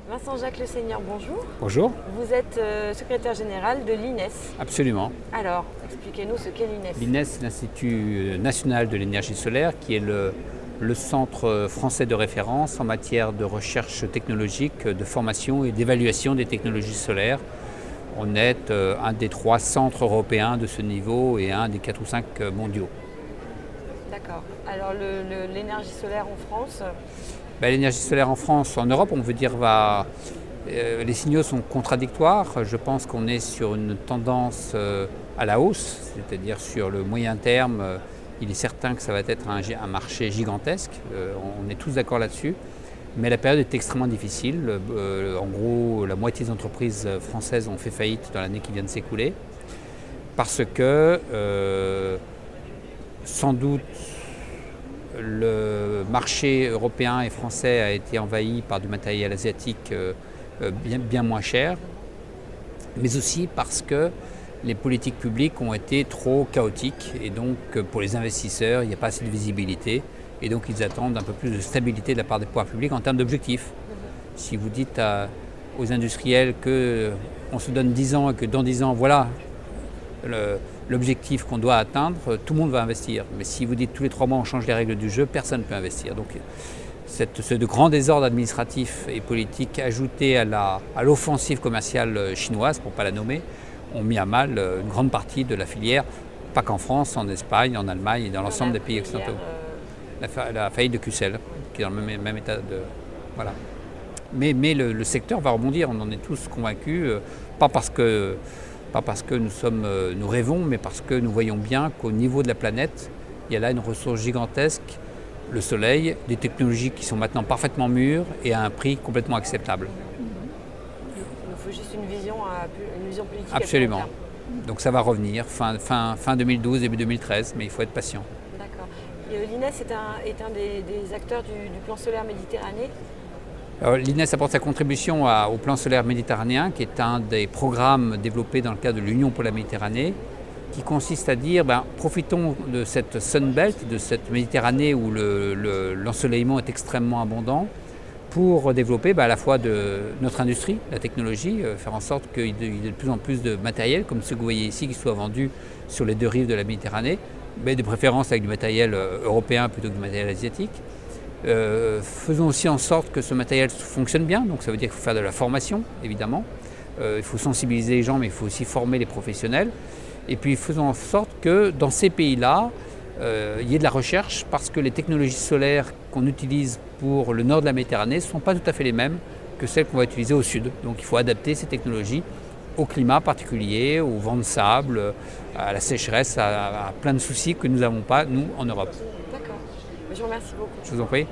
Vincent-Jacques Le Seigneur, bonjour. Bonjour. Vous êtes secrétaire général de l'INES. Absolument. Alors, expliquez-nous ce qu'est l'INES. L'INES, c'est l'Institut national de l'énergie solaire, qui est le centre français de référence en matière de recherche technologique, de formation et d'évaluation des technologies solaires. On est un des 3 centres européens de ce niveau et un des 4 ou 5 mondiaux. D'accord. Alors, l'énergie solaire en France. L'énergie solaire en France, en Europe, on veut dire, les signaux sont contradictoires. Je pense qu'on est sur une tendance à la hausse, c'est-à-dire sur le moyen terme, il est certain que ça va être un marché gigantesque. On est tous d'accord là-dessus. Mais la période est extrêmement difficile. En gros, la moitié des entreprises françaises ont fait faillite dans l'année qui vient de s'écouler. Parce que, sans doute, le marché européen et français a été envahi par du matériel asiatique bien moins cher, mais aussi parce que les politiques publiques ont été trop chaotiques et donc pour les investisseurs, il n'y a pas assez de visibilité et donc ils attendent un peu plus de stabilité de la part des pouvoirs publics en termes d'objectifs. Si vous dites aux industriels qu'on se donne 10 ans et que dans 10 ans, voilà l'objectif qu'on doit atteindre, tout le monde va investir. Mais si vous dites tous les 3 mois on change les règles du jeu, personne ne peut investir. Donc ce grand désordre administratif et politique ajouté à l'offensive commerciale chinoise, pour ne pas la nommer, ont mis à mal une grande partie de la filière, pas qu'en France, en Espagne, en Allemagne et dans l'ensemble des pays occidentaux. La faillite de QCell, qui est dans le même état de... Voilà. Mais le secteur va rebondir, on en est tous convaincus, pas parce que nous rêvons, mais parce que nous voyons bien qu'au niveau de la planète, il y a là une ressource gigantesque, le soleil, des technologies qui sont maintenant parfaitement mûres et à un prix complètement acceptable. Il nous faut juste une vision politique. Absolument. Donc ça va revenir, fin 2012, début 2013, mais il faut être patient. D'accord. L'INES est un des acteurs du plan solaire Méditerranée. L'INES apporte sa contribution au plan solaire méditerranéen, qui est un des programmes développés dans le cadre de l'Union pour la Méditerranée, qui consiste à dire, profitons de cette Sunbelt, de cette Méditerranée où l'ensoleillement est extrêmement abondant, pour développer à la fois de notre industrie, la technologie, faire en sorte qu'il y ait de plus en plus de matériel, comme ce que vous voyez ici, qui soit vendu sur les 2 rives de la Méditerranée, mais de préférence avec du matériel européen plutôt que du matériel asiatique. Faisons aussi en sorte que ce matériel fonctionne bien, donc ça veut dire qu'il faut faire de la formation, évidemment. Il faut sensibiliser les gens, mais il faut aussi former les professionnels. Et puis faisons en sorte que dans ces pays-là, il y ait de la recherche, parce que les technologies solaires qu'on utilise pour le nord de la Méditerranée ne sont pas tout à fait les mêmes que celles qu'on va utiliser au sud. Donc il faut adapter ces technologies au climat particulier, au vent de sable, à la sécheresse, à plein de soucis que nous n'avons pas, nous, en Europe. D'accord. Je vous remercie beaucoup. Je vous en prie.